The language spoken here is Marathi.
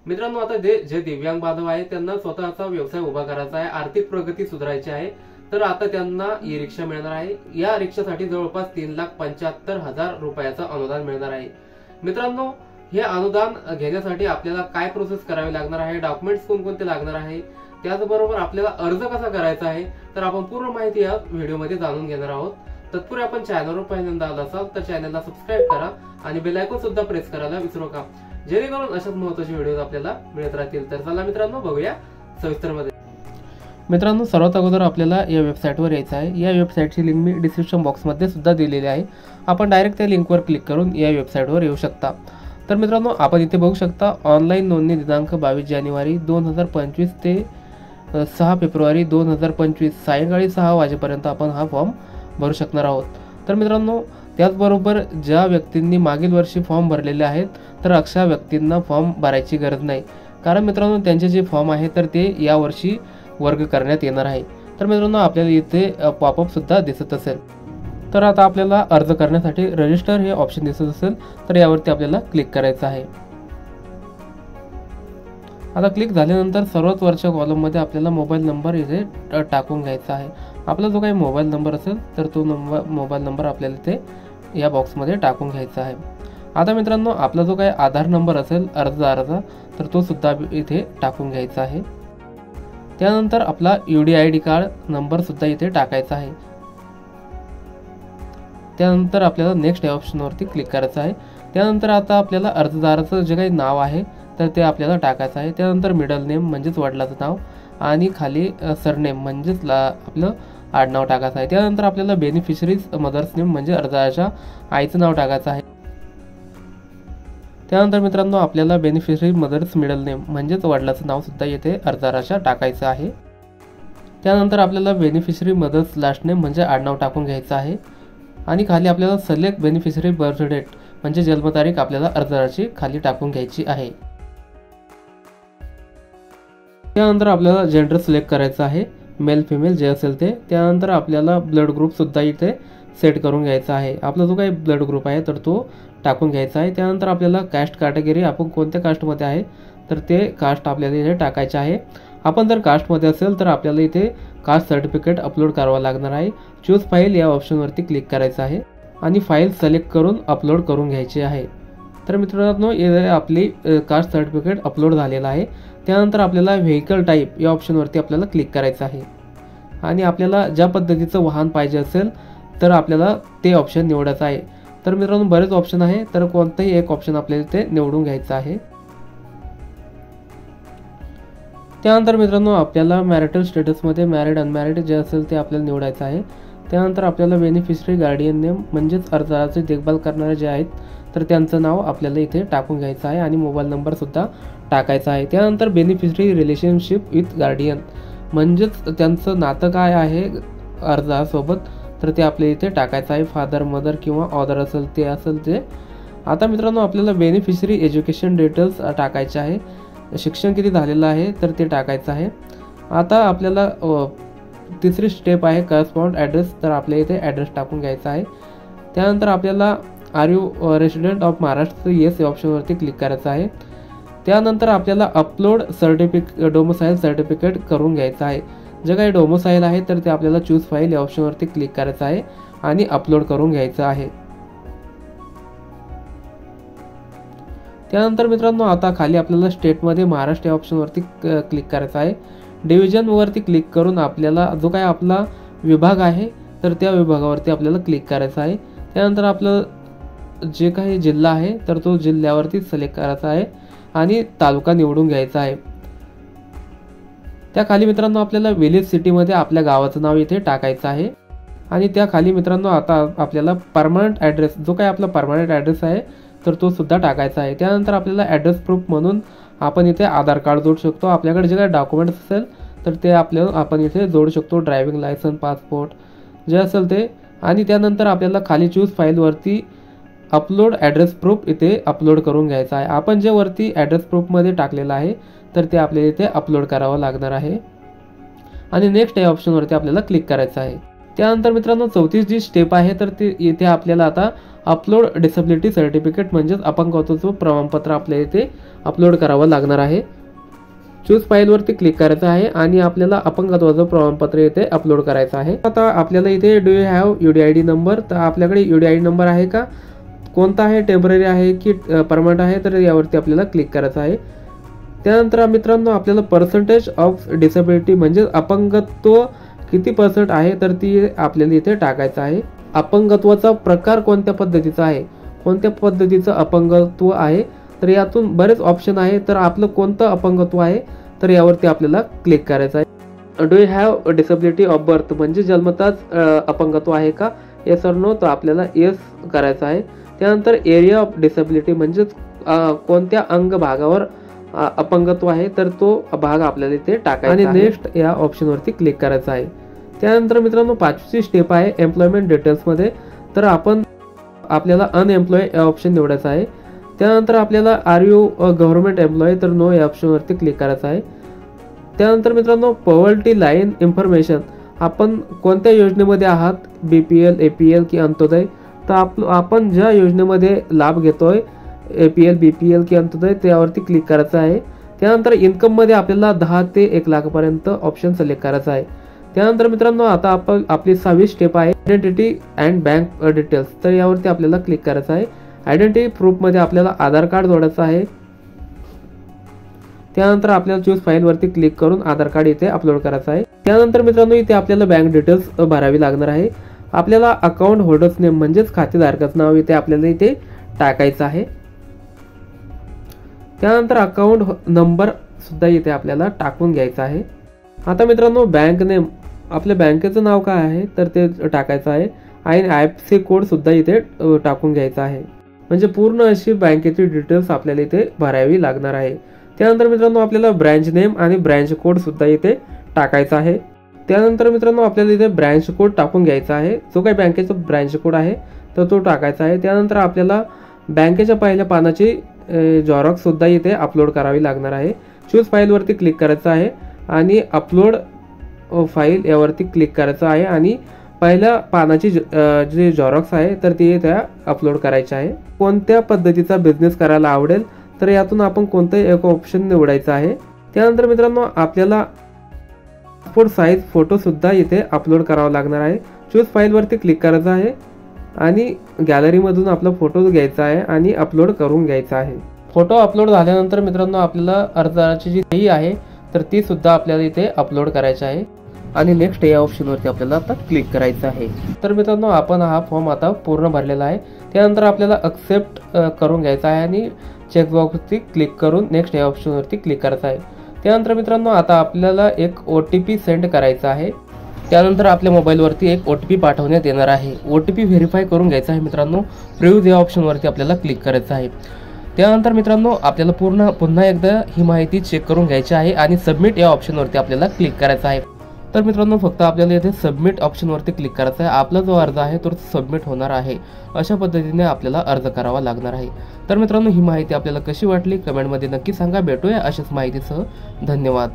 मित्रांनो, आता जे दिव्यांग बांधव आहेत त्यांना स्वतःचा व्यवसाय उभा करायचा आहे, आर्थिक प्रगती सुधारायची आहे, तर आता त्यांना ई रिक्षा मिळणार आहे। या रिक्षासाठी जवळपास 3,75,000 रुपयाचं अनुदान मिळणार आहे। मित्रांनो, हे अनुदान घेण्यासाठी आपल्याला काय प्रोसेस करावी लागणार आहे, डॉक्युमेंट्स कोणकोणते लागणार आहे, त्याचबरोबर आपल्याला अर्ज कसा करायचा आहे, तर आपण पूर्ण माहिती या व्हिडिओमध्ये जाणून घेणार आहोत। तत्पूर्वी आपण चॅनलवर पहिल्यांदा आला असाल तर चॅनलला सबस्क्राईब करा आणि बेल आयकॉन सुद्धा प्रेस करायला विसरू नका, जेणेकरून अशाच महत्त्वाचे व्हिडिओ आपल्याला मिळत राहतील। तर चला मित्रांनो, बघूया सविस्तरमध्ये। मित्रांनो, सर्वात अगोदर आपल्याला या वेबसाईटवर यायचं आहे। या वेबसाईटची लिंक मी डिस्क्रिप्शन बॉक्समध्ये सुद्धा दिलेली आहे। आपण डायरेक्ट त्या लिंकवर क्लिक करून या वेबसाईटवर येऊ शकता। तर मित्रांनो, आपण इथे बघू शकता ऑनलाईन नोंदणी दिनांक 22 जानेवारी 2025 ते 6 फेब्रुवारी 2025 सायंकाळी 6 वाजेपर्यंत आपण हा फॉर्म भरू शकणार आहोत। तर मित्रांनो, त्याचबरोबर ज्या व्यक्तींनी मागील वर्षी फॉर्म भरलेले आहेत तर अशा व्यक्तींना फॉर्म भरायची गरज नाही, कारण मित्रांनो त्यांचे जे फॉर्म आहे तर ते यावर्षी वर्ग करण्यात येणार आहे। तर मित्रांनो, आपल्याला इथे पॉपअप सुद्धा दिसत असेल। तर आता आपल्याला अर्ज करण्यासाठी रजिस्टर हे ऑप्शन दिसत असेल तर यावरती आपल्याला क्लिक करायचं आहे। आता क्लिक झाल्यानंतर सर्वात वरच्या कॉलममध्ये आपल्याला मोबाईल नंबर इथे टाकून घ्यायचा आहे। आपला जो काही मोबाईल नंबर असेल तर तो मोबाईल नंबर आपल्याला इथे या बॉक्समध्ये टाकून घ्यायचा आहे। आता मित्रांनो, आपला जो काही आधार नंबर असेल अर्जदाराचा तर तो सुद्धा इथे टाकून घ्यायचा आहे। त्यानंतर आपला UDID कार्ड नंबर सुद्धा इथे टाकायचा आहे। त्यानंतर आपल्याला नेक्स्ट या ऑप्शनवरती क्लिक करायचं आहे। त्यानंतर आता आपल्याला अर्जदाराचं जे काही नाव आहे तर ते आपल्याला टाकायचं आहे। त्यानंतर मिडल नेम म्हणजेच वडिलाचं नाव आणि खाली सरनेम म्हणजेच आपलं आडनाव टाकायचं आहे। त्यानंतर आपल्याला बेनिफिशरीज मदर्स नेम म्हणजे अर्जदाराच्या आईचं नाव टाकायचं आहे। त्यानंतर मित्रांनो, आपल्याला बेनिफिशरी मदर्स मिडल नेम म्हणजेच वडिलाचं नाव सुद्धा येथे अर्जदाराच्या टाकायचं आहे। त्यानंतर आपल्याला बेनिफिशरी मदर्स लास्ट नेम म्हणजे आडनाव टाकून घ्यायचं आहे आणि खाली आपल्याला सिलेक्ट बेनिफिशरी बर्थ डेट म्हणजे जन्मतारीख आपल्याला अर्जदाराची खाली टाकून घ्यायची आहे। त्यानंतर आपल्याला जेंडर सिलेक्ट करायचं आहे, मेल फिमेल जे असेल ते। त्यानंतर आपल्याला ब्लड ग्रुप सुद्धा इथे सेट करून घ्यायचा आहे। आपला जो काही ब्लड ग्रुप आहे तर तो टाकून घ्यायचा आहे। त्यानंतर आपल्याला कास्ट कॅटेगरी आपण कोणत्या कास्टमध्ये आहे तर ते कास्ट आपल्याला इथे टाकायचे आहे। आपण जर कास्टमध्ये असेल तर आपल्याला इथे कास्ट सर्टिफिकेट अपलोड करावं लागणार आहे। चूज फाईल या ऑप्शनवरती क्लिक करायचं आहे आणि फाईल सिलेक्ट करून अपलोड करून घ्यायची आहे। तर मित्रांनो, इथे आपली कास्ट सर्टिफिकेट अपलोड झालेलं आहे। त्यानंतर आपल्याला व्हेकल टाईप या ऑप्शनवरती आपल्याला क्लिक करायचं आहे आणि आपल्याला ज्या पद्धतीचं वाहन पाहिजे असेल तर आपल्याला ते ऑप्शन निवडायचं आहे। तर मित्रांनो, बरेच ऑप्शन आहे तर कोणतंही एक ऑप्शन आपल्याला ते निवडून घ्यायचं आहे। त्यानंतर मित्रांनो, आपल्याला मॅरिटल स्टेटसमध्ये मॅरिड अनमॅरिड जे असेल ते आपल्याला निवडायचं आहे। त्यानंतर आपल्याला बेनिफिशरी गार्डियन नेम म्हणजेच अर्जदाराची देखभाल करणारे जे आहेत तर त्यांचं नाव आपल्याला इथे टाकून घ्यायचं आहे आणि मोबाईल नंबर सुद्धा टाकायचा आहे। त्यानंतर बेनिफिशरी रिलेशनशिप विथ गार्डियन म्हणजेच त्यांचं नातं काय आहे अर्जदारासोबत तर ते आपल्या इथे टाकायचं आहे। फादर मदर किंवा ऑदर असेल ते। आता मित्रांनो, आपल्याला बेनिफिशरी एज्युकेशन डिटेल्स टाकायचे आहे, शिक्षण किती झालेलं आहे तर ते टाकायचं आहे। आता आपल्याला तिसरी स्टेप आहे करस्पॉन्ड ॲड्रेस, तर आपल्या इथे ॲड्रेस टाकून घ्यायचा आहे। त्यानंतर आपल्याला are you resident of Maharashtra yes या ऑप्शनवरती क्लिक करायचं आहे। त्यानंतर आपल्याला अपलोड डोमिसाईल सर्टिफिकेट करून घ्यायचं आहे। जे काही डोमिसाईल आहे तर ते आपल्याला चूज फाईल या ऑप्शनवरती क्लिक करायचं आहे आणि अपलोड करून घ्यायचं आहे। त्यानंतर मित्रांनो, आता खाली आपल्याला स्टेटमध्ये महाराष्ट्र या ऑप्शनवरती क्लिक करायचं आहे। डिव्हिजनवरती क्लिक करून आपल्याला जो काही आपला विभाग आहे तर त्या विभागावरती आपल्याला क्लिक करायचं आहे। त्यानंतर आपलं जे काही जिल्हा आहे तर तो जिल्ह्यावरती सिलेक्ट करायचा आहे आणि तालुका निवडून घ्यायचा आहे। त्या खाली मित्रांनो, आपल्याला विलेज सिटीमध्ये आपल्या गावाचं नाव इथे टाकायचं आहे आणि त्या खाली मित्रांनो, आता आपल्याला परमनंट ॲड्रेस जो काही आपला परमनंट ॲड्रेस आहे तर तो सुद्धा टाकायचा आहे। त्यानंतर आपल्याला ॲड्रेस प्रूफ म्हणून आपण इथे आधार कार्ड जोडू शकतो, आपल्याकडे जे काही डॉक्युमेंट्स असेल तर ते आपण इथे जोडू शकतो, ड्रायव्हिंग लायसन्स, पासपोर्ट जे असेल ते। आणि त्यानंतर आपल्याला खाली चूज फाईलवरती अपलोड ॲड्रेस प्रूफ इथे अपलोड करून घ्यायचा आहे। आपण जे वरती ॲड्रेस प्रूफमध्ये टाकलेलं आहे तर ते आपल्याला इथे अपलोड करावं लागणार आहे आणि नेक्स्ट या ऑप्शनवरती आपल्याला क्लिक करायचं आहे। त्यानंतर मित्रांनो 34 जी स्टेप आहे तर ती इथे आपल्याला आता अपलोड डिसेबिलिटी सर्टिफिकेट म्हणजेच अपंगत्वाचं प्रमाणपत्र आपल्या इथे अपलोड करावं लागणार आहे. चूज फाईलवरती क्लिक करायचं आहे आणि आपल्याला अपंगत्वाचं प्रमाणपत्र इथे अपलोड करायचं आहे. आता आपल्याला इथे do you have UDID number, तर आपल्याकडे UDID नंबर आहे का, कोणता आहे, टेम्पररी आहे की परमनंट आहे, तर यावरती आपल्याला क्लिक करायचं आहे. त्यानंतर मित्रांनो आपल्याला पर्सेंटेज ऑफ डिसेबिलिटी म्हणजे अपंगत्व किती % आहे तर ती आपल्याला इथे टाकायचं आहे. अपंगत्वाचा प्रकार कोणत्या पद्धतीचा आहे, कोणत्या पद्धतीचं अपंगत्व आहे, तर यातून बरेच ऑप्शन आहे. तर आपलं कोणतं अपंगत्व आहे तर यावरती आपल्याला क्लिक करायचं आहे. Do you have disability of birth म्हणजे जन्मताच अपंगत्व आहे का, येस ऑर नो, तर आपल्याला येस करायचं आहे. त्यानंतर एरिया ऑफ डिसेबिलिटी म्हणजे कोणत्या अंग भागावर अपंगत्व आहे तर तो भाग आपल्याला इथे टाकायचा आणि नेक्स्ट या ऑप्शनवरती क्लिक करायचं आहे. त्यानंतर मित्रांनो 5वी स्टेप आहे एम्प्लॉयमेंट डिटेल्समध्ये, तर आपल्याला अनएम्प्लॉय या ऑप्शन निवडायचा आहे. त्यानंतर आपल्याला आर यू गव्हर्नमेंट एम्प्लॉय, तर नो या ऑप्शनवरती क्लिक करायचं आहे. त्यानंतर मित्रांनो पॉवर्टी लाईन इन्फॉर्मेशन, आपण कोणत्या योजनेमध्ये आहात, BPL, APL की अंत्योदय, तर आपण ज्या योजनेमध्ये लाभ घेतोय APL, BPL की अंत्योदय त्यावरती क्लिक करायचं आहे. त्यानंतर इन्कममध्ये आपल्याला 10 ते 1 लाखापर्यंत ऑप्शन सिलेक्ट करायचा आहे. त्यानंतर मित्रांनो आता आपली 6वी स्टेप आहे आयडेंटिटी अँड बँक डिटेल्स, तर यावरती आपल्याला क्लिक करायचं आहे. आयडेंटिटी प्रूफमध्ये आपल्याला आधार कार्ड जोडायचं आहे. त्यानंतर आपल्याला चूज फाईलवरती क्लिक करून आधार कार्ड इथे अपलोड करायचं आहे. त्यानंतर मित्रांनो इथे आपल्याला बँक डिटेल्स भरावी लागणार आहे. आपल्याला अकाउंट होल्डर्स नेम म्हणजेच खातेधारकाचं नाव इथे आपल्याला इथे टाकायचं आहे. त्यानंतर अकाउंट नंबर सुद्धा इथे आपल्याला टाकून घ्यायचा आहे. आता मित्रांनो बँक नेम, आपल्या बँकेचं नाव काय आहे तर ते टाकायचं आहे आणि IFSC कोड सुद्धा इथे टाकून घ्यायचा आहे. म्हणजे पूर्ण अशी बँकेची डिटेल्स आपल्याला इथे भरावी लागणार आहे. त्यानंतर मित्रांनो आपल्याला ब्रँच नेम आणि ब्रँच कोड सुद्धा इथे टाकायचा आहे. त्यानंतर मित्रांनो आपल्याला इथे ब्रँच कोड टाकून घ्यायचा आहे, जो काही बँकेचा ब्रँच कोड आहे तर तो टाकायचा आहे. त्यानंतर आपल्याला बँकेच्या पहिल्या पानाची झेरॉक्स सुद्धा इथे अपलोड करावी लागणार आहे. चूज फाईलवरती क्लिक करायचं आहे आणि अपलोड फाईल यावरती क्लिक करायचं आहे आणि पहिल्या पानाची जी झेरॉक्स आहे तर ती त्या अपलोड करायची आहे. कोणत्या पद्धतीचा बिझनेस करायला आवडेल तर यातून आपण कोणतंही एक ऑप्शन निवडायचं आहे. त्यानंतर मित्रांनो आपल्याला पासपोर्ट साईज फोटो सुद्धा इथे अपलोड करावा लागणार आहे. चूज फाईलवरती क्लिक करायचं आहे आणि गॅलरीमधून आपला फोटो घ्यायचा आहे आणि अपलोड करून घ्यायचा आहे. फोटो अपलोड झाल्यानंतर मित्रांनो आपल्याला अर्जाची जी सही आहे तर ती सुद्धा आपल्याला इथे अपलोड करायची आहे आणि नेक्स्ट या ऑप्शनवरती आपल्याला आता क्लिक करायचं आहे. तर मित्रांनो आपण हा फॉर्म आता पूर्ण भरलेला आहे. त्यानंतर आपल्याला एक्सेप्ट करून घ्यायचा आहे आणि चेकबॉक्सवरती क्लिक करून नेक्स्ट या ऑप्शनवरती क्लिक करायचं आहे. त्यानंतर मित्रांनो आता आपल्याला एक OTP सेंड करायचा आहे. त्यानंतर आपल्या मोबाईलवरती एक OTP पाठवण्यात येणार आहे. OTP व्हेरीफाय करून घ्यायचा आहे मित्रांनो. प्रिव्ह्यू या ऑप्शनवरती आपल्याला क्लिक करायचं आहे. त्यानंतर मित्रांनो आपल्याला पुन्हा एकदा ही माहिती चेक करून घ्यायची आहे आणि सबमिट या ऑप्शनवरती आपल्याला क्लिक करायचं आहे. तर मित्रांनो फक्त आपल्याला इथे सबमिट ऑप्शनवरती क्लिक करायचं आहे. आपला जो अर्ज आहे तो सबमिट होणार आहे. अशा पद्धतीने आपल्याला अर्ज करावा लागणार आहे. तर मित्रांनो ही माहिती आपल्याला कशी वाटली कमेंटमध्ये नक्की सांगा. भेटूया अशाच माहितीसह. धन्यवाद.